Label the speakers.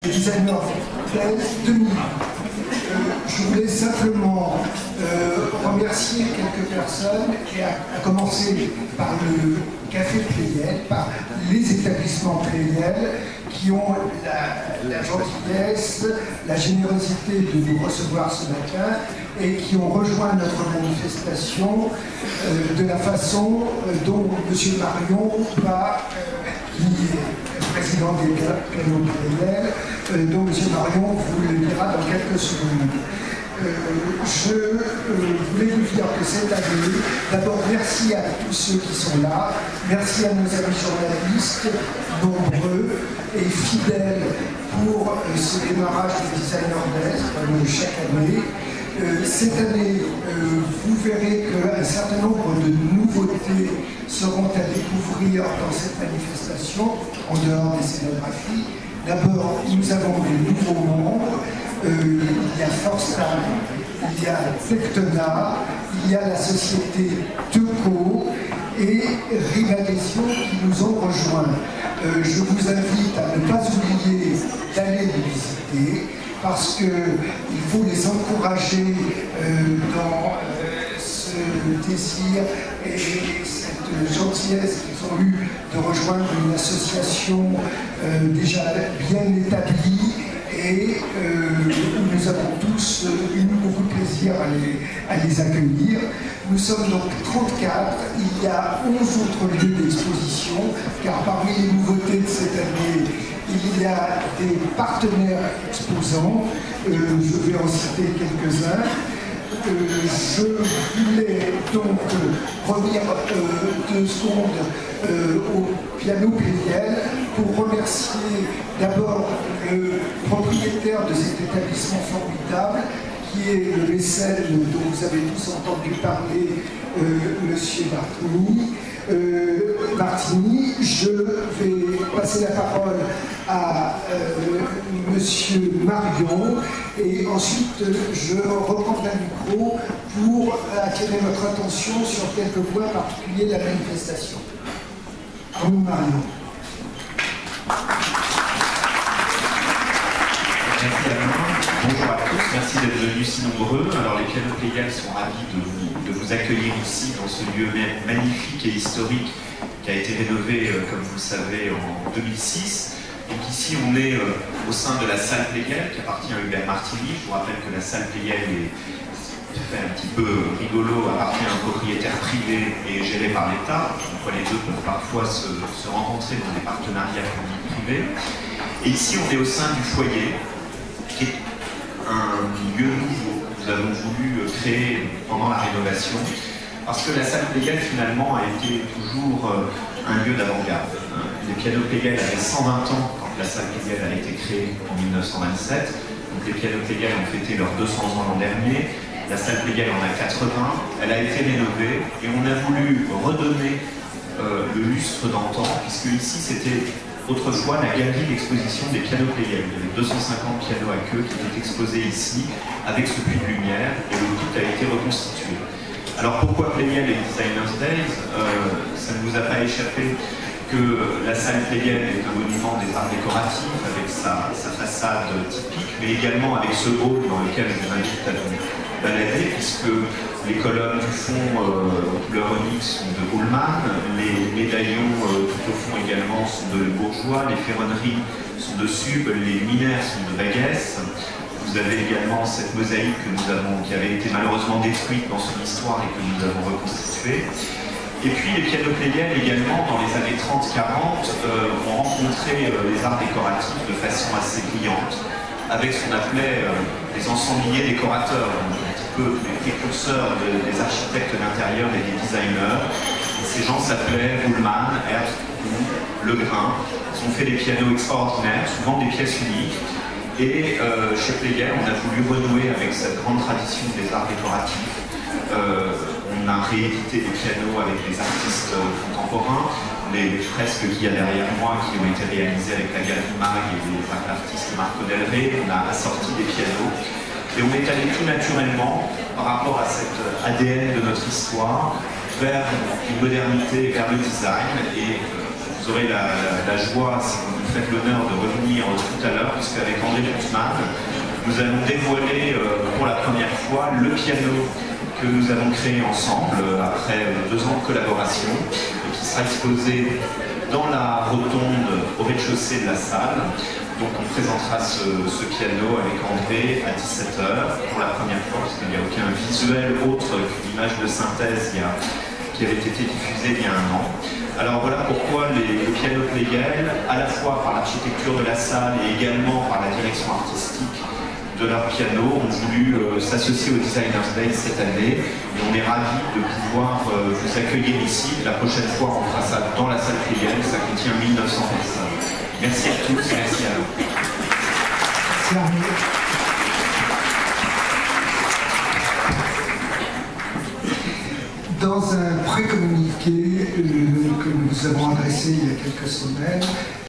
Speaker 1: Designer Day 2000. Je voulais simplement remercier quelques personnes, et à commencer par le Café Pleyel, par les établissements Pleyel, qui ont la gentillesse, la générosité de nous recevoir ce matin et qui ont rejoint notre manifestation de la façon dont M. Marion qui est président des canaux Pleyel, dont M. Marion vous le dira dans quelques secondes. Je voulais vous dire que cette année, d'abord merci à tous ceux qui sont là, merci à nos amis journalistes, nombreux et fidèles pour ce démarrage du Designer Day comme chaque année. Cette année, vous verrez qu'un certain nombre de nouveautés seront à découvrir dans cette manifestation, en dehors des scénographies. D'abord, nous avons des nouveaux membres. Il y a Forstam, il y a Tectona, il y a la société Teco et Rivadesio qui nous ont rejoints. Je vous invite à ne pas oublier d'aller les visiter parce qu'il faut les encourager dans ce désir et cette gentillesse qu'ils ont eue de rejoindre une association déjà bien établie et nous avons tous eu beaucoup de plaisir à les accueillir. Nous sommes donc 34, il y a 11 autres lieux d'exposition, car parmi les nouveautés de cette année, il y a des partenaires exposants, je vais en citer quelques-uns. Je voulais donc revenir 2 secondes au piano Pleyel pour remercier d'abord le propriétaire de cet établissement formidable qui est le mécène dont vous avez tous entendu parler, M. Martini. Je vais passer la parole à M. Marion et ensuite je reprendrai le micro pour attirer votre attention sur quelques points particuliers de la manifestation. À vous, Marion.
Speaker 2: Merci Alain. Bonjour à tous, merci d'être venus si nombreux. Alors les pianos Pleyel sont ravis de vous accueillir ici dans ce lieu magnifique et historique qui a été rénové, comme vous le savez, en 2006. Donc ici on est au sein de la salle Pleyel qui appartient à Hubert Martini. Je vous rappelle que la salle Pleyel est fait un petit peu rigolo, appartient à un propriétaire privé et géré par l'État. Donc les deux peuvent parfois se rencontrer dans des partenariats publics-privés. Et ici on est au sein du foyer, qui est un lieu nouveau que nous avons voulu créer pendant la rénovation, parce que la salle Pleyel finalement a été toujours un lieu d'avant-garde. Les pianos Pleyel avaient 120 ans quand la salle Pleyel a été créée en 1927, donc les pianos Pleyel ont fêté leurs 200 ans l'an dernier, la salle Pleyel en a 80, elle a été rénovée et on a voulu redonner le lustre d'antan, puisque ici c'était autrefois la galerie d'exposition des pianos Pleyel. Il y avait 250 pianos à queue qui étaient exposés ici, avec ce puits de lumière, et le tout a été reconstitué. Alors pourquoi Pleyel et Designers Days Ça ne vous a pas échappé que la salle Pleyel est un monument des arts décoratifs, avec sa façade typique, mais également avec ce hall dans lequel je vous invite à vous balader, puisque les colonnes du fond couleur onyx sont de Ullmann, les médaillons tout au fond également sont de Bourgeois, les ferronneries sont de Sub, les luminaires sont de Vaguès. Vous avez également cette mosaïque qui avait été malheureusement détruite dans son histoire et que nous avons reconstituée. Et puis les pianos Pleyel également dans les années 30-40 ont rencontré les arts décoratifs de façon assez brillante, avec ce qu'on appelait les ensembliers décorateurs, un petit peu les précurseurs des architectes d'intérieur et des designers. Et ces gens s'appelaient Ullmann, Herbst, Legrain. Ils ont fait des pianos extraordinaires, souvent des pièces uniques. Et chez Pleyel, on a voulu renouer avec cette grande tradition des arts décoratifs. On a réédité des pianos avec des artistes contemporains. Les fresques qu'il y a derrière moi qui ont été réalisées avec la galerie Mag et l'artiste Marco Del Rey, on a assorti des pianos et on est allé tout naturellement par rapport à cet ADN de notre histoire vers une modernité, vers le design et vous vous aurez la joie, si vous nous faites l'honneur, de revenir tout à l'heure, puisqu'avec André Gutmann, nous allons dévoiler pour la première fois le piano que nous avons créé ensemble après 2 ans de collaboration et qui sera exposé dans la rotonde au rez-de-chaussée de la salle. Donc on présentera ce piano avec André à 17h pour la première fois, parce qu'il n'y a aucun visuel autre qu'une image de synthèse qui avait été diffusée il y a 1 an. Alors voilà pourquoi les pianos Pleyel, à la fois par l'architecture de la salle et également par la direction artistique de leur piano, ont voulu s'associer au Designers Day cette année. Et on est ravis de pouvoir vous accueillir ici. La prochaine fois, on fera ça dans la salle Pleyel, ça contient 1900 personnes. Merci à tous, merci à vous.
Speaker 1: Dans un pré-communiqué que nous avons adressé il y a quelques semaines,